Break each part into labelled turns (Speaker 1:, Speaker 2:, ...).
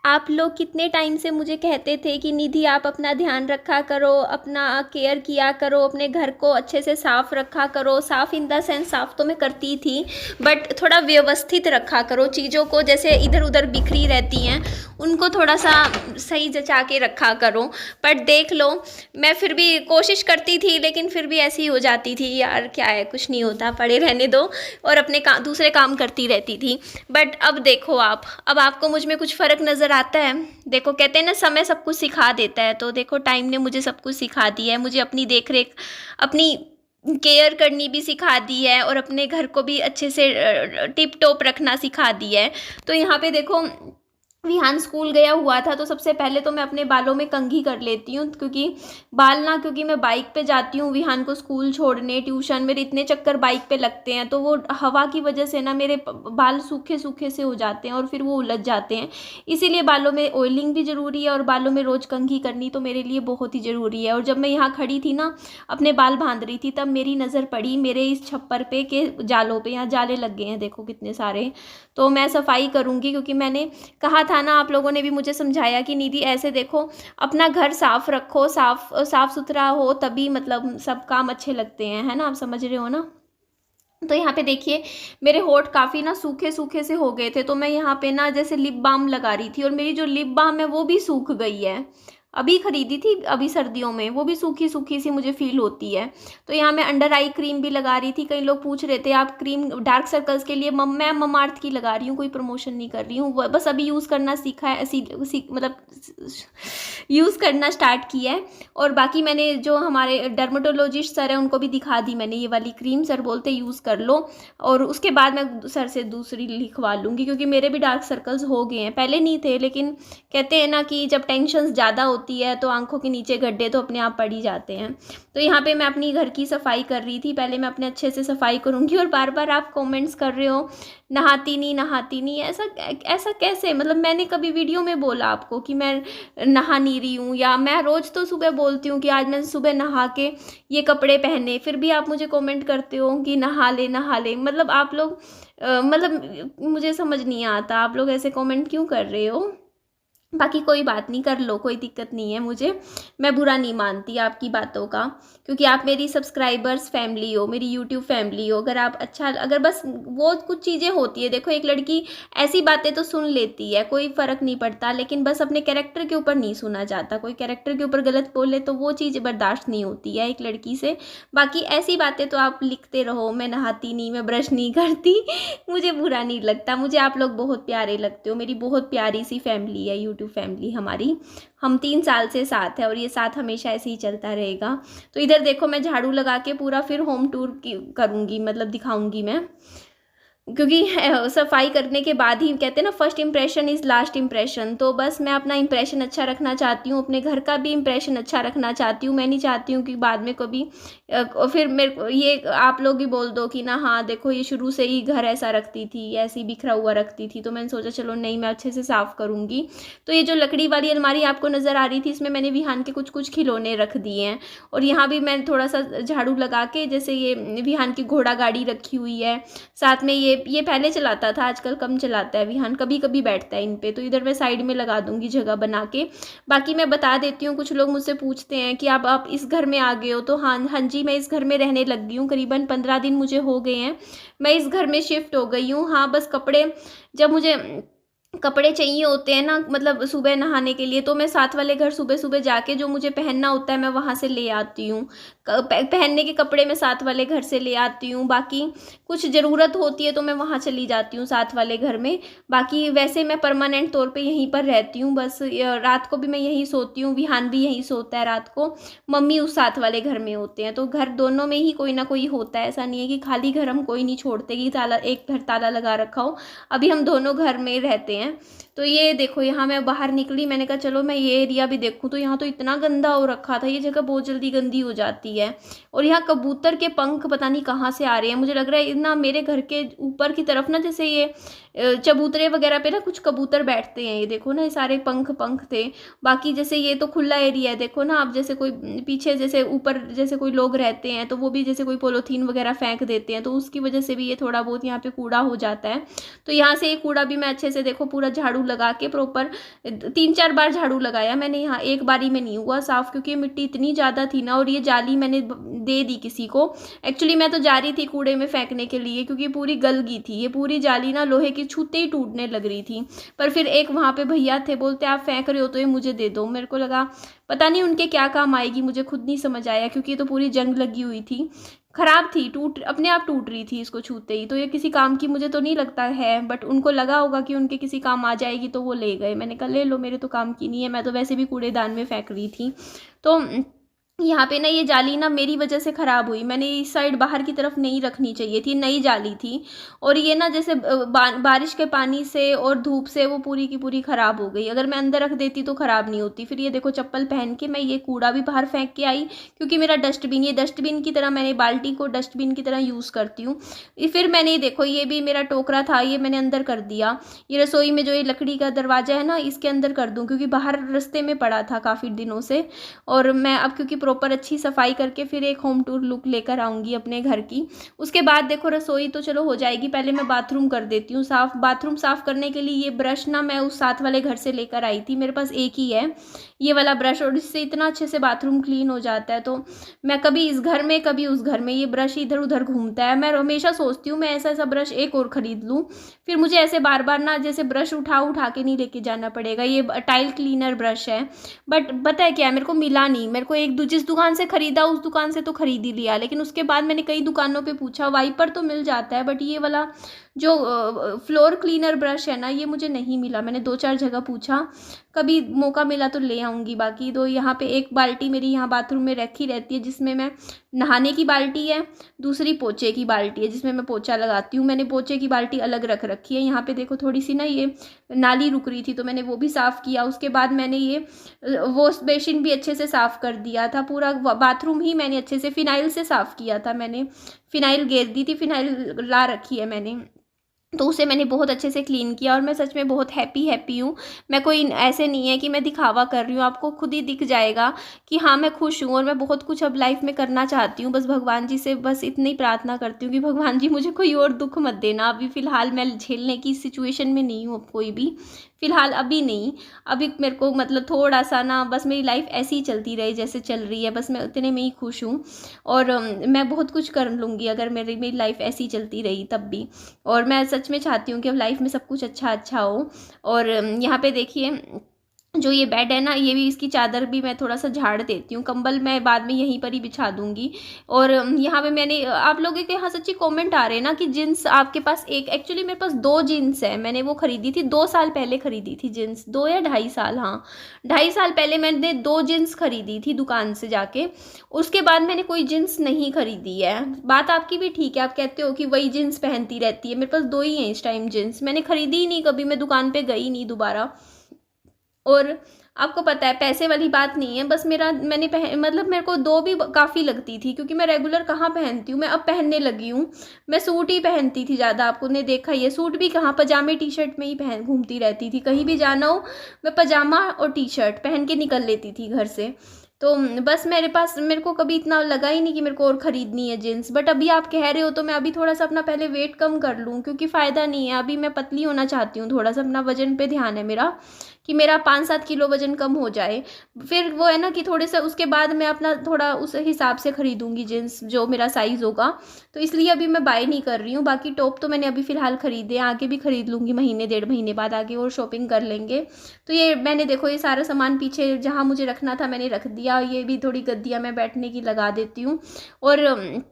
Speaker 1: आप लोग कितने टाइम से मुझे कहते थे कि निधि आप अपना ध्यान रखा करो, अपना केयर किया करो, अपने घर को अच्छे से साफ़ रखा करो। साफ़ इन द सेंस साफ़ तो मैं करती थी, बट थोड़ा व्यवस्थित रखा करो चीज़ों को, जैसे इधर उधर बिखरी रहती हैं उनको थोड़ा सा सही जचा के रखा करो। बट देख लो, मैं फिर भी कोशिश करती थी, लेकिन फिर भी ऐसी हो जाती थी, यार क्या है, कुछ नहीं होता, पड़े रहने दो, और अपने दूसरे काम करती रहती थी। बट अब देखो आप, अब आपको मुझ में कुछ फ़र्क नज़र आता है। देखो कहते हैं ना, समय सब कुछ सिखा देता है, तो देखो टाइम ने मुझे सब कुछ सिखा दिया है। मुझे अपनी देख रेख, अपनी केयर करनी भी सिखा दी है, और अपने घर को भी अच्छे से टिप टॉप रखना सिखा दिया है। तो यहाँ पे देखो, विहान स्कूल गया हुआ था, तो सबसे पहले तो मैं अपने बालों में कंघी कर लेती हूँ, क्योंकि मैं बाइक पे जाती हूँ विहान को स्कूल छोड़ने, ट्यूशन, मेरे इतने चक्कर बाइक पे लगते हैं, तो वो हवा की वजह से ना मेरे बाल सूखे सूखे से हो जाते हैं और फिर वो उलझ जाते हैं। इसीलिए बालों में ऑयलिंग भी ज़रूरी है, और बालों में रोज़ कंघी करनी तो मेरे लिए बहुत ही ज़रूरी है। और जब मैं यहाँ खड़ी थी ना, अपने बाल बांध रही थी, तब मेरी नज़र पड़ी मेरे इस छप्पर पे के जालों पे, यहाँ जाले लग गए हैं देखो कितने सारे। तो मैं सफाई करूँगी, क्योंकि मैंने कहा था ना, आप लोगों ने भी मुझे समझाया कि निधि ऐसे देखो, अपना घर साफ रखो, साफ सुथरा हो, तभी मतलब सब काम अच्छे लगते हैं, है ना, आप समझ रहे हो ना। तो यहाँ पे देखिए, मेरे होठ काफ़ी ना सूखे सूखे से हो गए थे, तो मैं यहाँ पे ना जैसे लिप बाम लगा रही थी, और मेरी जो लिप बाम है वो भी सूख गई है। अभी खरीदी थी, अभी सर्दियों में, वो भी सूखी सूखी सी मुझे फील होती है। तो यहाँ मैं अंडर आई क्रीम भी लगा रही थी। कई लोग पूछ रहे थे आप क्रीम डार्क सर्कल्स के लिए, मैं ममार्थ की लगा रही हूँ, कोई प्रमोशन नहीं कर रही हूँ, बस अभी यूज़ करना सीखा है, मतलब यूज़ करना स्टार्ट किया है। और बाकी मैंने जो हमारे डर्मेटोलॉजिस्ट सर हैं उनको भी दिखा दी मैंने ये वाली क्रीम, सर बोलते यूज़ कर लो, और उसके बाद मैं सर से दूसरी लिखवा लूँगी, क्योंकि मेरे भी डार्क सर्कल्स हो गए हैं, पहले नहीं थे, लेकिन कहते हैं ना कि जब टेंशन ज़्यादा होती है तो आंखों के नीचे गड्ढे तो अपने आप पड़ ही जाते हैं। तो यहाँ पे मैं अपनी घर की सफाई कर रही थी, पहले मैं अपने अच्छे से सफाई करूँगी। और बार बार आप कमेंट्स कर रहे हो नहाती नहीं, ऐसा ऐसा कैसे, मतलब मैंने कभी वीडियो में बोला आपको कि मैं नहा नहीं रही हूँ? या मैं रोज़ तो सुबह बोलती हूँ कि आज मैं सुबह नहा के ये कपड़े पहने, फिर भी आप मुझे कमेंट करते हो कि नहा ले, मतलब आप लोग मतलब मुझे समझ नहीं आता, आप लोग ऐसे कमेंट क्यों कर रहे हो? बाकी कोई बात नहीं, कर लो, कोई दिक्कत नहीं है मुझे, मैं बुरा नहीं मानती आपकी बातों का, क्योंकि आप मेरी सब्सक्राइबर्स फैमिली हो, मेरी यूट्यूब फैमिली हो। अगर बस वो कुछ चीज़ें होती है, देखो एक लड़की ऐसी बातें तो सुन लेती है, कोई फ़र्क नहीं पड़ता, लेकिन बस अपने कैरेक्टर के ऊपर नहीं सुना जाता। कोई कैरेक्टर के ऊपर गलत बोले तो वो चीज़ बर्दाश्त नहीं होती है एक लड़की से। बाकी ऐसी बातें तो आप लिखते रहो, मैं नहाती नहीं, मैं ब्रश नहीं करती मुझे बुरा नहीं लगता, मुझे आप लोग बहुत प्यारे लगते हो, मेरी बहुत प्यारी सी फैमिली है यूट्यूब फैमिली हमारी। हम 3 साल से साथ है, और ये साथ हमेशा ऐसे ही चलता रहेगा। तो इधर देखो, मैं झाड़ू लगा के पूरा फिर होम टूर करूँगी, मतलब दिखाऊंगी मैं, क्योंकि सफाई करने के बाद ही कहते हैं ना, first impression is last impression. तो बस मैं अपना इंप्रेशन अच्छा रखना चाहती हूँ, अपने घर का भी इंप्रेशन अच्छा रखना चाहती हूँ। मैं नहीं चाहती हूँ कि बाद में कभी फिर मेरे को ये आप लोग भी बोल दो कि ना, हाँ देखो ये शुरू से ही घर ऐसा रखती थी, ऐसी बिखरा हुआ रखती थी। तो मैंने सोचा चलो नहीं, मैं अच्छे से साफ़ करूँगी। तो ये जो लकड़ी वाली अलमारी आपको नज़र आ रही थी, इसमें मैंने विहान के कुछ कुछ खिलौने रख दिए हैं, और यहाँ भी मैंने थोड़ा सा झाड़ू लगा के, जैसे ये विहान की घोड़ा गाड़ी रखी हुई है, साथ में ये पहले चलाता था, आजकल कम चलाता है विहान, कभी कभी बैठता है इन पे, तो इधर मैं साइड में लगा दूंगी जगह बना के। बाकी मैं बता देती हूँ, कुछ लोग मुझसे पूछते हैं कि आप इस घर में आ गए हो, तो हाँ हाँ जी, मैं इस घर में रहने लग गई हूँ, करीबन 15 दिन मुझे हो गए हैं, मैं इस घर में शिफ्ट हो गई हूँ। हाँ बस कपड़े, जब मुझे कपड़े चाहिए होते हैं ना, मतलब सुबह नहाने के लिए, तो मैं साथ वाले घर सुबह सुबह जाके जो मुझे पहनना होता है मैं वहाँ से ले आती हूँ। पहनने के कपड़े मैं साथ वाले घर से ले आती हूँ, बाकी कुछ ज़रूरत होती है तो मैं वहाँ चली जाती हूँ साथ वाले घर में। बाकी वैसे मैं परमानेंट तौर पे यहीं पर रहती हूँ, बस रात को भी मैं यहीं सोती हूँ, विहान भी यहीं सोता है रात को, मम्मी उस साथ वाले घर में होते हैं। तो घर दोनों में ही कोई ना कोई होता है, ऐसा नहीं है कि खाली घर हम कोई नहीं छोड़ते कि ताला, एक घर ताला लगा रखा हो। अभी हम दोनों घर में रहते हैं। तो ये देखो, यहाँ मैं बाहर निकली, मैंने कहा चलो मैं ये एरिया भी देखूँ, तो यहाँ तो इतना गंदा हो रखा था, ये जगह बहुत जल्दी गंदी हो जाती है। और यहाँ कबूतर के पंख पता नहीं कहाँ से आ रहे हैं, मुझे लग रहा है ना मेरे घर के ऊपर की तरफ ना, जैसे ये चबूतरे वगैरह पे ना कुछ कबूतर बैठते हैं, ये देखो ना, ये सारे पंख पंख थे। बाकी जैसे ये तो खुला एरिया है, देखो ना आप, जैसे कोई पीछे जैसे ऊपर जैसे कोई लोग रहते हैं तो वो भी जैसे कोई पॉलीथीन वगैरह फेंक देते हैं, तो उसकी वजह से भी ये थोड़ा बहुत यहाँ पे कूड़ा हो जाता है। तो यहाँ से ये कूड़ा भी मैं अच्छे से देखो पूरा झाड़ू लगा के प्रॉपर 3-4 बार झाड़ू लगाया मैंने, यहाँ एक बारी में नहीं हुआ साफ़, क्योंकि ये मिट्टी इतनी ज़्यादा थी ना। और ये जाली मैंने दे दी किसी को, एक्चुअली मैं तो जा रही थी कूड़े में फेंकने के लिए, क्योंकि पूरी गल गई थी ये पूरी जाली ना, लोहे की छूते ही टूटने लग रही थी। पर फिर एक वहाँ पे भैया थे, बोलते आप फेंक रहे हो तो ये मुझे दे दो। मेरे को लगा पता नहीं उनके क्या काम आएगी, मुझे खुद नहीं समझ आया, क्योंकि ये तो पूरी जंग लगी हुई थी, खराब थी, टूट अपने आप टूट रही थी इसको छूते ही। तो ये किसी काम की मुझे तो नहीं लगता है, बट उनको लगा होगा कि उनके किसी काम आ जाएगी तो वो ले गए। मैंने कहा ले लो, मेरे तो काम की नहीं है, मैं तो वैसे भी कूड़ेदान में फेंक रही थी। तो यहाँ पे ना ये जाली ना मेरी वजह से ख़राब हुई, मैंने इस साइड बाहर की तरफ नहीं रखनी चाहिए थी, नई जाली थी। और ये ना जैसे बारिश के पानी से और धूप से वो पूरी की पूरी ख़राब हो गई, अगर मैं अंदर रख देती तो ख़राब नहीं होती। फिर ये देखो चप्पल पहन के मैं ये कूड़ा भी बाहर फेंक के आई, क्योंकि मेरा डस्टबिन, ये डस्टबिन की तरह, मैंने बाल्टी को डस्टबिन की तरह यूज़ करती हूँ। फिर मैंने देखो ये भी मेरा टोकरा था, ये मैंने अंदर कर दिया। ये रसोई में जो ये लकड़ी का दरवाज़ा है ना, इसके अंदर कर दूँ, क्योंकि बाहर रास्ते में पड़ा था काफ़ी दिनों से। और मैं अब क्योंकि प्रॉपर अच्छी सफाई करके फिर एक होम टूर लुक लेकर आऊँगी अपने घर की। उसके बाद देखो रसोई तो चलो हो जाएगी, पहले मैं बाथरूम कर देती हूँ साफ़। बाथरूम साफ़ करने के लिए ये ब्रश ना मैं उस साथ वाले घर से लेकर आई थी, मेरे पास एक ही है ये वाला ब्रश, और इससे इतना अच्छे से बाथरूम क्लीन हो जाता है। तो मैं कभी इस घर में कभी उस घर में, ये ब्रश इधर उधर घूमता है। मैं हमेशा सोचती हूँ मैं ऐसा ऐसा ब्रश एक और ख़रीद लूँ, फिर मुझे ऐसे बार बार ना जैसे ब्रश उठा उठा के नहीं लेके जाना पड़ेगा। ये टाइल क्लीनर ब्रश है, बट पता है क्या है, मेरे को मिला नहीं। मेरे को एक जिस दुकान से ख़रीदा उस दुकान से तो ख़रीद ही लिया, लेकिन उसके बाद मैंने कई दुकानों पे पूछा, वाइपर तो मिल जाता है, बट ये वाला जो फ्लोर क्लीनर ब्रश है ना, ये मुझे नहीं मिला। मैंने 2-4 जगह पूछा, कभी मौका मिला तो ले आऊँगी। बाकी तो यहाँ पे एक बाल्टी मेरी यहाँ बाथरूम में रखी रहती है, जिसमें मैं नहाने की बाल्टी है, दूसरी पोछे की बाल्टी है जिसमें मैं पोछा लगाती हूँ। मैंने पोछे की बाल्टी अलग रख रखी है। यहाँ पे देखो थोड़ी सी ना ये नाली रुक रही थी, तो मैंने वो भी साफ़ किया। उसके बाद मैंने ये वॉश बेसिन भी अच्छे से साफ़ कर दिया था, पूरा बाथरूम ही मैंने अच्छे से फिनाइल से साफ़ किया था। मैंने फिनाइल गेर दी थी, फिनाइल ला रखी है मैंने, तो उसे मैंने बहुत अच्छे से क्लीन किया। और मैं सच में बहुत हैप्पी हूँ। मैं कोई ऐसे नहीं है कि मैं दिखावा कर रही हूँ, आपको खुद ही दिख जाएगा कि हाँ मैं खुश हूँ। और मैं बहुत कुछ अब लाइफ में करना चाहती हूँ, बस भगवान जी से बस इतनी प्रार्थना करती हूँ कि भगवान जी मुझे कोई और दुख मत देना। अभी फ़िलहाल मैं झेलने की सिचुएशन में नहीं हूँ, अब कोई भी फ़िलहाल अभी नहीं। अभी मेरे को मतलब थोड़ा सा ना बस मेरी लाइफ ऐसी ही चलती रहे जैसे चल रही है, बस मैं उतने में ही खुश हूँ। और मैं बहुत कुछ कर लूँगी अगर मेरी लाइफ ऐसी चलती रही तब भी। और मैं सच में चाहती हूँ कि अब लाइफ में सब कुछ अच्छा अच्छा हो। और यहाँ पे देखिए जो ये बेड है ना, ये भी इसकी चादर भी मैं थोड़ा सा झाड़ देती हूँ, कंबल मैं बाद में यहीं पर ही बिछा दूँगी। और यहाँ पे मैंने आप लोगों के यहाँ सच्ची कमेंट आ रहे हैं ना कि जीन्स आपके पास एक, एक्चुअली मेरे पास 2 जीन्स है। मैंने वो ख़रीदी थी 2 साल पहले, ख़रीदी थी जीन्स, 2 या 2.5 साल, हाँ 2.5 साल पहले मैंने 2 जीन्स ख़रीदी थी दुकान से जाके। उसके बाद मैंने कोई जीन्स नहीं ख़रीदी है। बात आपकी भी ठीक है, आप कहते हो कि वही जीन्स पहनती रहती है, मेरे पास 2 ही हैं इस टाइम जीन्स, मैंने ख़रीदी ही नहीं कभी, मैं दुकान पर गई नहीं दोबारा। और आपको पता है पैसे वाली बात नहीं है, बस मैंने मतलब मेरे को 2 भी काफ़ी लगती थी, क्योंकि मैं रेगुलर कहाँ पहनती हूँ, मैं अब पहनने लगी हूँ। मैं सूट ही पहनती थी ज़्यादा, आपको ने देखा ही है, सूट भी कहाँ, पजामे टी शर्ट में ही पहन घूमती रहती थी। कहीं भी जाना हो मैं पजामा और टी शर्ट पहन के निकल लेती थी घर से। तो बस मेरे को कभी इतना लगा ही नहीं कि मेरे को और ख़रीदनी है जीन्स। बट अभी आप कह रहे हो तो मैं अभी थोड़ा सा अपना पहले वेट कम कर लूँ, क्योंकि फ़ायदा नहीं है। अभी मैं पतली होना चाहती हूँ, थोड़ा सा अपना वज़न पे ध्यान है मेरा, कि मेरा 5-7 किलो वज़न कम हो जाए। फिर वो है ना कि थोड़े से उसके बाद मैं अपना थोड़ा उस हिसाब से ख़रीदूँगी जीन्स जो मेरा साइज़ होगा। तो इसलिए अभी मैं बाय नहीं कर रही हूँ। बाकी टॉप तो मैंने अभी फ़िलहाल ख़रीदे, आगे भी ख़रीद लूँगी, महीने 1.5 महीने बाद आगे और शॉपिंग कर लेंगे। तो ये मैंने देखो ये सारा सामान पीछे जहाँ मुझे रखना था मैंने रख दिया। ये भी थोड़ी गद्दियाँ मैं बैठने की लगा देती हूँ। और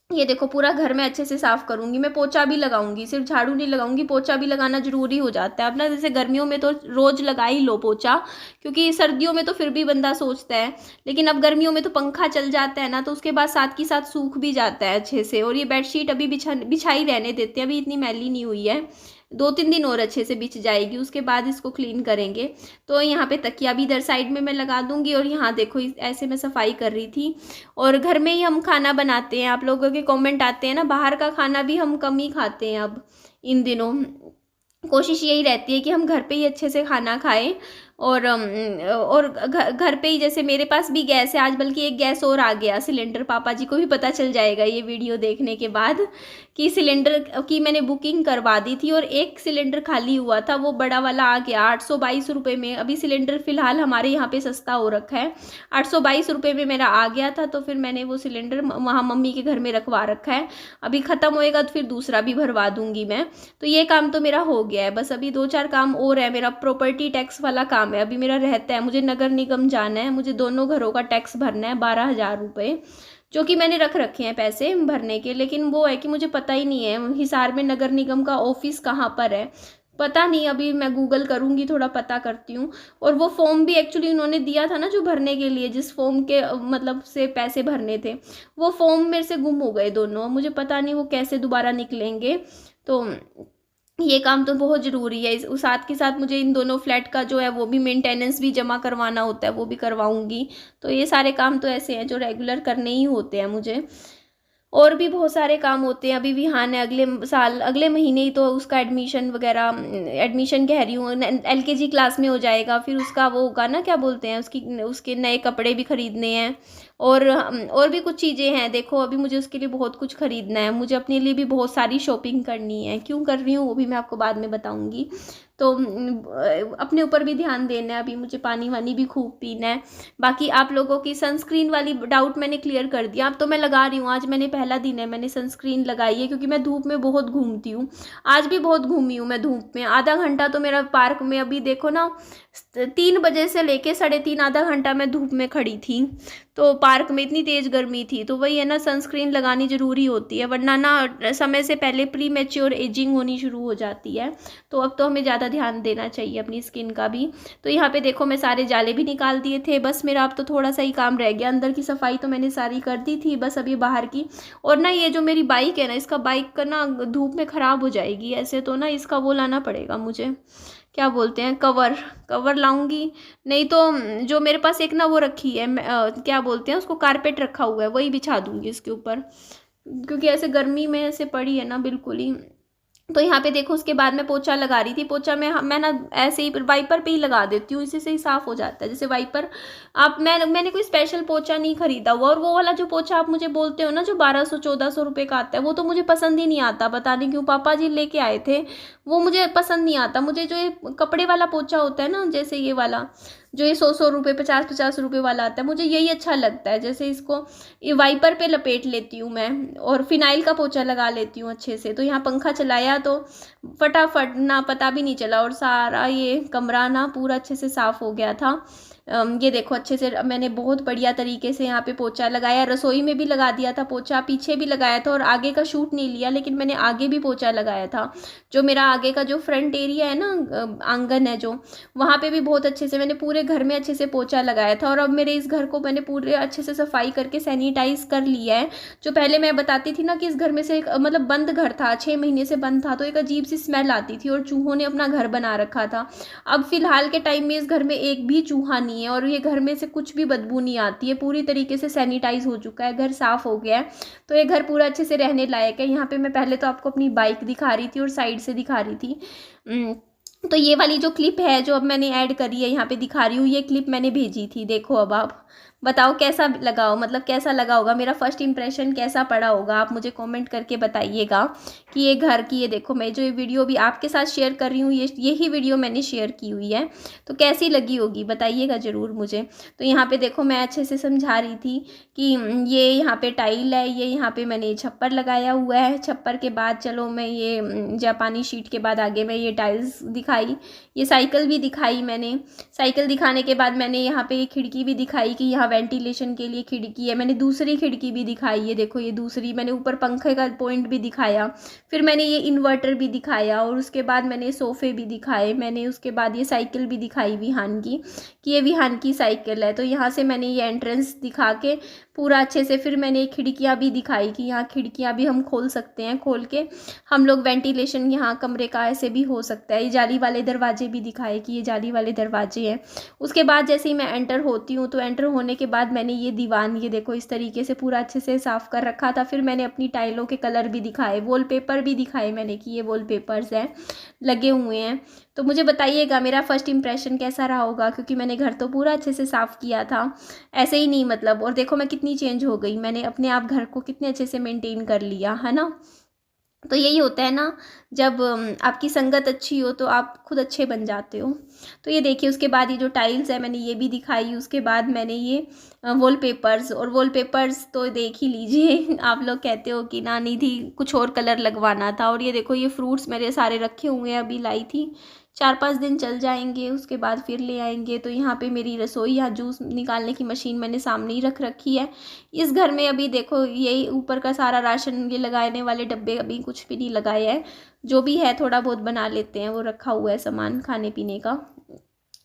Speaker 1: ये देखो पूरा घर में अच्छे से साफ़ करूँगी, मैं पोछा भी लगाऊंगी, सिर्फ झाड़ू नहीं लगाऊंगी, पोछा भी लगाना ज़रूरी हो जाता है। अब ना जैसे गर्मियों में तो रोज़ लगा ही लो पोछा, क्योंकि सर्दियों में तो फिर भी बंदा सोचता है, लेकिन अब गर्मियों में तो पंखा चल जाता है ना, तो उसके बाद साथ की साथ सूख भी जाता है अच्छे से। और ये बेडशीट अभी बिछाई रहने देते हैं, अभी इतनी मैली नहीं हुई है, 2-3 दिन और अच्छे से बिछ जाएगी, उसके बाद इसको क्लीन करेंगे। तो यहाँ पे तकिया भी इधर साइड में मैं लगा दूँगी। और यहाँ देखो ऐसे मैं सफाई कर रही थी। और घर में ही हम खाना बनाते हैं, आप लोगों के कमेंट आते हैं ना, बाहर का खाना भी हम कम ही खाते हैं अब इन दिनों। कोशिश यही रहती है कि हम घर पे ही अच्छे से खाना खाएं। और घर पे ही, जैसे मेरे पास भी गैस है आज, बल्कि एक गैस और आ गया सिलेंडर, पापा जी को भी पता चल जाएगा ये वीडियो देखने के बाद कि सिलेंडर की मैंने बुकिंग करवा दी थी और एक सिलेंडर खाली हुआ था, वो बड़ा वाला आ गया 822 रुपये में। अभी सिलेंडर फ़िलहाल हमारे यहाँ पे सस्ता हो रखा है, 822 रुपये में मेरा आ गया था। तो फिर मैंने वो सिलेंडर वहाँ मम्मी के घर में रखवा रखा है, अभी ख़त्म होएगा तो फिर दूसरा भी भरवा दूँगी मैं। तो ये काम तो मेरा हो गया है, बस अभी 2-4 काम और है। मेरा प्रॉपर्टी टैक्स वाला काम है, अभी मेरा रहता है, मुझे नगर निगम जाना है, मुझे दोनों घरों का टैक्स भरना है 12,000 रुपये, जो कि मैंने रख रखे हैं पैसे भरने के। लेकिन वो है कि मुझे पता ही नहीं है हिसार में नगर निगम का ऑफिस कहाँ पर है, पता नहीं। अभी मैं गूगल करूँगी, थोड़ा पता करती हूँ। और वो फॉर्म भी एक्चुअली उन्होंने दिया था ना जो भरने के लिए, जिस फॉर्म के मतलब से पैसे भरने थे, वो फॉर्म मेरे से गुम हो गए दोनों, मुझे पता नहीं वो कैसे दोबारा निकलेंगे। तो ये काम तो बहुत ज़रूरी है। इस साथ के साथ मुझे इन दोनों फ्लैट का जो है वो भी मेंटेनेंस भी जमा करवाना होता है, वो भी करवाऊँगी। तो ये सारे काम तो ऐसे हैं जो रेगुलर करने ही होते हैं मुझे। और भी बहुत सारे काम होते हैं। अभी विहान है, अगले साल, अगले महीने ही तो उसका एडमिशन वगैरह, एडमिशन कह रही हूँ, LKG क्लास में हो जाएगा। फिर उसका वो होगा ना, क्या बोलते हैं, उसके नए कपड़े भी खरीदने हैं। और भी कुछ चीज़ें हैं, देखो अभी मुझे उसके लिए बहुत कुछ खरीदना है, मुझे अपने लिए भी बहुत सारी शॉपिंग करनी है। क्यों कर रही हूँ वो भी मैं आपको बाद में बताऊँगी। तो अपने ऊपर भी ध्यान देना है, अभी मुझे पानी वानी भी खूब पीना है। बाकी आप लोगों की सनस्क्रीन वाली डाउट मैंने क्लियर कर दिया। अब तो मैं लगा रही हूँ, आज मैंने पहला दिन है, मैंने सनस्क्रीन लगाई है, क्योंकि मैं धूप में बहुत घूमती हूँ। आज भी बहुत घूमी हूँ मैं धूप में, आधा घंटा तो मेरा पार्क में, अभी देखो ना 3 बजे से लेके 3:30 आधा घंटा मैं धूप में खड़ी थी। तो पार्क में इतनी तेज़ गर्मी थी। तो वही है ना, सनस्क्रीन लगानी ज़रूरी होती है, वरना ना समय से पहले प्री मैच्योर एजिंग होनी शुरू हो जाती है। तो अब तो हमें ज़्यादा ध्यान देना चाहिए अपनी स्किन का भी। तो यहाँ पे देखो मैं सारे जाले भी निकाल दिए थे, बस मेरा अब तो थोड़ा सा ही काम रह गया। अंदर की सफाई तो मैंने सारी कर दी थी, बस अभी बाहर की। और ना ये जो मेरी बाइक है ना, इसका बाइक का ना धूप में ख़राब हो जाएगी ऐसे, तो ना इसका वो लाना पड़ेगा मुझे, क्या बोलते हैं, कवर। कवर लाऊंगी, नहीं तो जो मेरे पास एक ना वो रखी है, क्या बोलते हैं उसको, कारपेट रखा हुआ है, वही बिछा दूंगी इसके ऊपर, क्योंकि ऐसे गर्मी में ऐसे पड़ी है ना बिल्कुल ही। तो यहाँ पे देखो, उसके बाद मैं पोछा लगा रही थी। पोछा मैं ना ऐसे ही वाइपर पे ही लगा देती हूँ, इसी से ही साफ़ हो जाता है। जैसे वाइपर आप, मैंने कोई स्पेशल पोछा नहीं खरीदा हुआ। और वो वाला जो पोछा आप मुझे बोलते हो ना, जो 1200-1400 रुपये का आता है, वो तो मुझे पसंद ही नहीं आता, पता नहीं क्यों। पापा जी लेके आए थे, वो मुझे पसंद नहीं आता। मुझे जो ये कपड़े वाला पोछा होता है ना, जैसे ये वाला जो ये 100-100 रुपये, 50-50 रुपये वाला आता है, मुझे यही अच्छा लगता है। जैसे इसको ये वाइपर पे लपेट लेती हूँ मैं, और फिनाइल का पोछा लगा लेती हूँ अच्छे से। तो यहाँ पंखा चलाया तो फटाफट ना, पता भी नहीं चला, और सारा ये कमरा ना पूरा अच्छे से साफ़ हो गया था। ये देखो अच्छे से मैंने बहुत बढ़िया तरीके से यहाँ पे पोछा लगाया। रसोई में भी लगा दिया था पोछा, पीछे भी लगाया था, और आगे का शूट नहीं लिया, लेकिन मैंने आगे भी पोछा लगाया था। जो मेरा आगे का जो फ्रंट एरिया है ना, आंगन है जो, वहाँ पे भी बहुत अच्छे से मैंने पूरे घर में अच्छे से पोछा लगाया था। और अब मेरे इस घर को मैंने पूरे अच्छे से सफाई करके सैनिटाइज कर लिया है। जो पहले मैं बताती थी ना कि इस घर में से एक मतलब बंद घर था, 6 महीने से बंद था, तो एक अजीब सी स्मेल आती थी और चूहों ने अपना घर बना रखा था। अब फिलहाल के टाइम में इस घर में एक भी चूहा नहीं है, और ये घर में से कुछ भी बदबू नहीं आती है। पूरी तरीके से सैनिटाइज हो चुका है, घर साफ हो गया है। तो ये घर पूरा अच्छे से रहने लायक है। यहाँ पे मैं पहले तो आपको अपनी बाइक दिखा रही थी और साइड से दिखा रही थी। तो ये वाली जो क्लिप है जो अब मैंने ऐड करी है, यहाँ पे दिखा रही हूँ, ये क्लिप मैंने भेजी थी। देखो अब आप बताओ कैसा लगा हो, मतलब कैसा लगा होगा, मेरा फर्स्ट इंप्रेशन कैसा पड़ा होगा, आप मुझे कमेंट करके बताइएगा। कि ये घर की, ये देखो मैं जो ये वीडियो भी आपके साथ शेयर कर रही हूँ, यही वीडियो मैंने शेयर की हुई है, तो कैसी लगी होगी बताइएगा ज़रूर मुझे। तो यहाँ पे देखो मैं अच्छे से समझा रही थी कि ये यहाँ पे टाइल है, ये यहाँ पे मैंने छप्पर लगाया हुआ है। छप्पर के बाद चलो मैं ये जापानी शीट के बाद आगे मैं ये टाइल्स दिखाई, ये साइकिल भी दिखाई मैंने। साइकिल दिखाने के बाद मैंने यहाँ पे खिड़की भी दिखाई कि यहाँ वेंटिलेशन के लिए खिड़की है। मैंने दूसरी खिड़की भी दिखाई है, देखो ये दूसरी, मैंने ऊपर पंखे का पॉइंट भी दिखाया। फिर मैंने ये इन्वर्टर भी दिखाया, और उसके बाद मैंने सोफ़े भी दिखाए मैंने। उसके बाद ये साइकिल भी दिखाई विहान की, कि ये विहान की साइकिल है। तो यहाँ से मैंने ये एंट्रेंस दिखा के पूरा अच्छे से, फिर मैंने खिड़कियाँ भी दिखाई कि यहाँ खिड़कियाँ भी हम खोल सकते हैं, खोल के हम लोग वेंटिलेशन यहाँ कमरे का ऐसे भी हो सकता है। ये जाली वाले दरवाजे भी दिखाए कि ये जाली वाले दरवाजे हैं। उसके बाद जैसे ही मैं एंटर होती हूँ तो एंटर होने के बाद मैंने ये दीवान ये देखो इस तरीके से पूरा अच्छे से साफ़ कर रखा था। फिर मैंने अपनी टाइलों के कलर भी दिखाए, वॉलपेपर भी दिखाए मैंने कि ये वॉलपेपर्स हैं लगे हुए हैं। तो मुझे बताइएगा मेरा फर्स्ट इंप्रेशन कैसा रहा होगा, क्योंकि मैंने घर तो पूरा अच्छे से साफ़ किया था, ऐसे ही नहीं मतलब। और देखो मैं कितनी चेंज हो गई, मैंने अपने आप घर को कितने अच्छे से मेंटेन कर लिया है ना। तो यही होता है ना, जब आपकी संगत अच्छी हो तो आप खुद अच्छे बन जाते हो। तो ये देखिए उसके बाद ये जो टाइल्स है मैंने ये भी दिखाई। उसके बाद मैंने ये वॉलपेपर्स, और वॉलपेपर्स तो देख ही लीजिए आप लोग कहते हो कि ना निधि कुछ और कलर लगवाना था। और ये देखो ये फ्रूट्स मेरे सारे रखे हुए हैं, अभी लाई थी, 4-5 दिन चल जाएंगे, उसके बाद फिर ले आएंगे। तो यहाँ पे मेरी रसोई, यहाँ जूस निकालने की मशीन मैंने सामने ही रख रखी है। इस घर में अभी देखो यही ऊपर का सारा राशन, ये लगाने वाले डब्बे अभी कुछ भी नहीं लगाया है, जो भी है थोड़ा बहुत बना लेते हैं, वो रखा हुआ है सामान खाने पीने का।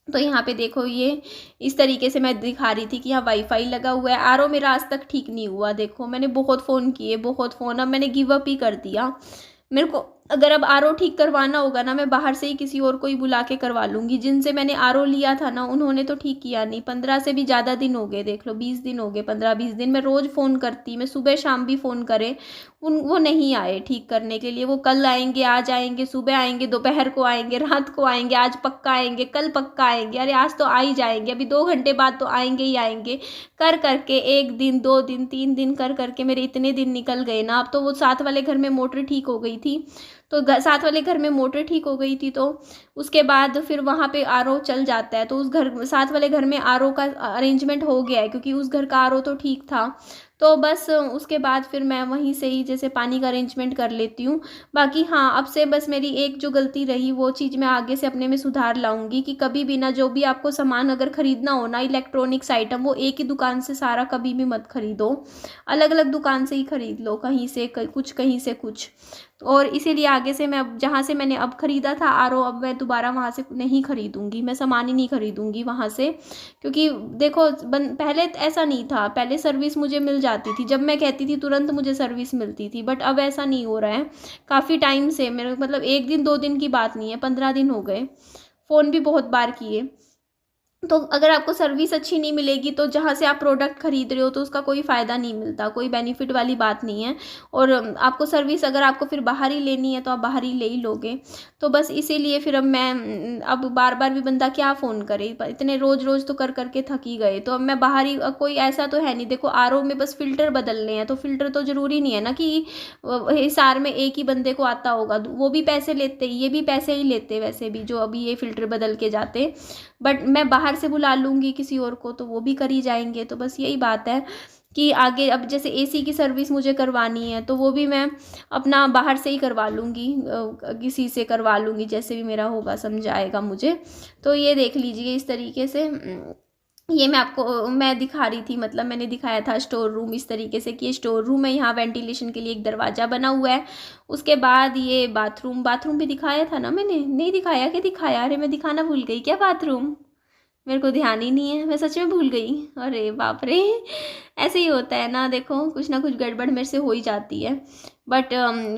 Speaker 1: तो यहाँ पे देखो ये इस तरीके से मैं दिखा रही थी कि यहाँ वाईफाई लगा हुआ है। आरओ मेरा आज तक ठीक नहीं हुआ, देखो मैंने बहुत फ़ोन किए, बहुत फ़ोन, अब मैंने गिव अप ही कर दिया। मेरे को अगर अब आरओ ठीक करवाना होगा ना, मैं बाहर से ही किसी और को ही बुला के करवा लूँगी। जिनसे मैंने आरओ लिया था ना उन्होंने तो ठीक किया नहीं, 15 से भी ज़्यादा दिन हो गए, देख लो 20 दिन हो गए, 15-20 दिन। मैं रोज़ फ़ोन करती, मैं सुबह शाम भी फ़ोन करे, वो नहीं आए ठीक करने के लिए। वो कल आएंगे, आज आएंगे, सुबह आएंगे, दोपहर को आएंगे, रात को आएंगे, आज पक्का आएंगे, कल पक्का आएंगे, अरे आज तो आ ही जाएंगे, अभी 2 घंटे बाद तो आएंगे ही आएंगे। कर करके 1 दिन, 2 दिन, 3 दिन कर करके मेरे इतने दिन निकल गए ना। अब तो वो साथ वाले घर में मोटर ठीक हो गई थी, तो साथ वाले घर में मोटर ठीक हो गई थी, तो उसके बाद फिर वहाँ पे आरओ चल जाता है। तो उस घर साथ वाले घर में आरओ का अरेंजमेंट हो गया है, क्योंकि उस घर का आरओ तो ठीक था। तो बस उसके बाद फिर मैं वहीं से ही जैसे पानी का अरेंजमेंट कर लेती हूँ। बाकी हाँ, अब से बस मेरी एक जो गलती रही वो चीज़ मैं आगे से अपने में सुधार लाऊंगी कि कभी भी ना, जो भी आपको सामान अगर ख़रीदना हो ना, इलेक्ट्रॉनिक्स आइटम, वो एक ही दुकान से सारा कभी भी मत खरीदो, अलग अलग दुकान से ही खरीद लो, कहीं से कुछ, कहीं से कुछ। और इसीलिए आगे से मैं अब जहाँ से मैंने अब ख़रीदा था आरओ, अब मैं दोबारा वहाँ से नहीं ख़रीदूँगी, मैं सामान ही नहीं ख़रीदूँगी वहाँ से। क्योंकि देखो पहले ऐसा नहीं था, पहले सर्विस मुझे मिल जाती थी, जब मैं कहती थी तुरंत मुझे सर्विस मिलती थी, बट अब ऐसा नहीं हो रहा है। काफ़ी टाइम से, मेरे मतलब 1 दिन 2 दिन की बात नहीं है, 15 दिन हो गए, फ़ोन भी बहुत बार किए। तो अगर आपको सर्विस अच्छी नहीं मिलेगी तो जहाँ से आप प्रोडक्ट खरीद रहे हो तो उसका कोई फ़ायदा नहीं मिलता, कोई बेनिफिट वाली बात नहीं है। और आपको सर्विस अगर आपको फिर बाहर ही लेनी है तो आप बाहर ही ले ही लोगे। तो बस इसीलिए फिर अब मैं अब बार बार भी बंदा क्या फ़ोन करे, इतने रोज़ रोज़ तो कर करके थक ही गए। तो अब मैं बाहर ही, कोई ऐसा तो है नहीं, देखो आरओ में बस फ़िल्टर बदलने हैं, तो फ़िल्टर तो ज़रूरी नहीं है ना कि हिसार में एक ही बंदे को आता होगा, वो भी पैसे लेते, ये भी पैसे ही लेते वैसे भी, जो अभी ये फ़िल्टर बदल के जाते। बट मैं बाहर से बुला लूँगी किसी और को तो वो भी कर ही जाएंगे। तो बस यही बात है कि आगे अब जैसे एसी की सर्विस मुझे करवानी है तो वो भी मैं अपना बाहर से ही करवा लूँगी, किसी से करवा लूँगी, जैसे भी मेरा होगा समझाएगा मुझे। तो ये देख लीजिए इस तरीके से ये मैं दिखा रही थी, मतलब मैंने दिखाया था स्टोर रूम इस तरीके से कि ये स्टोर रूम है, यहाँ वेंटिलेशन के लिए एक दरवाज़ा बना हुआ है। उसके बाद ये बाथरूम भी दिखाया था ना मैंने, नहीं दिखाया, क्या दिखाया, अरे मैं दिखाना भूल गई क्या बाथरूम, मेरे को ध्यान ही नहीं है, मैं सच में भूल गई, अरे बाप रे। ऐसे ही होता है ना, देखो कुछ ना कुछ गड़बड़ मेरे से हो ही जाती है। बट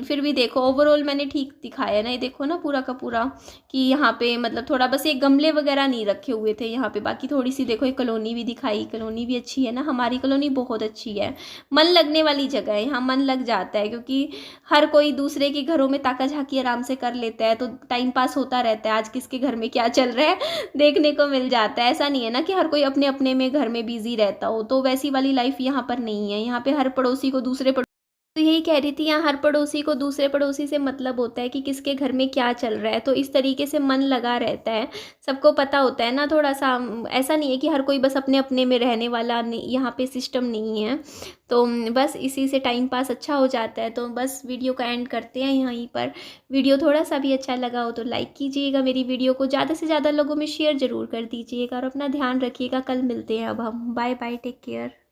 Speaker 1: फिर भी देखो ओवरऑल मैंने ठीक दिखाया ना, ये देखो ना पूरा का पूरा कि यहाँ पे मतलब थोड़ा बस ये गमले वगैरह नहीं रखे हुए थे यहाँ पे, बाकी थोड़ी सी देखो ये कॉलोनी भी दिखाई, कॉलोनी भी अच्छी है ना, हमारी कॉलोनी बहुत अच्छी है, मन लगने वाली जगह है, यहाँ मन लग जाता है। क्योंकि हर कोई दूसरे के घरों में ताका झाकी आराम से कर लेता है, तो टाइम पास होता रहता है, आज किसके घर में क्या चल रहा है देखने को मिल जाता है। ऐसा नहीं है ना कि हर कोई अपने अपने में घर में बिजी रहता हो, तो वैसी वाली लाइफ यहाँ पर नहीं है। यहाँ पे हर पड़ोसी को दूसरे तो यही कह रही थी, यहाँ हर पड़ोसी को दूसरे पड़ोसी से मतलब होता है कि किसके घर में क्या चल रहा है, तो इस तरीके से मन लगा रहता है, सबको पता होता है ना थोड़ा सा। ऐसा नहीं है कि हर कोई बस अपने अपने में रहने वाला, यहाँ पे सिस्टम नहीं है। तो बस इसी से टाइम पास अच्छा हो जाता है। तो बस वीडियो का एंड करते हैं यहीं पर। वीडियो थोड़ा सा भी अच्छा लगा हो तो लाइक कीजिएगा, मेरी वीडियो को ज़्यादा से ज़्यादा लोगों में शेयर ज़रूर कर दीजिएगा, और अपना ध्यान रखिएगा। कल मिलते हैं, अब हम बाय बाय, टेक केयर।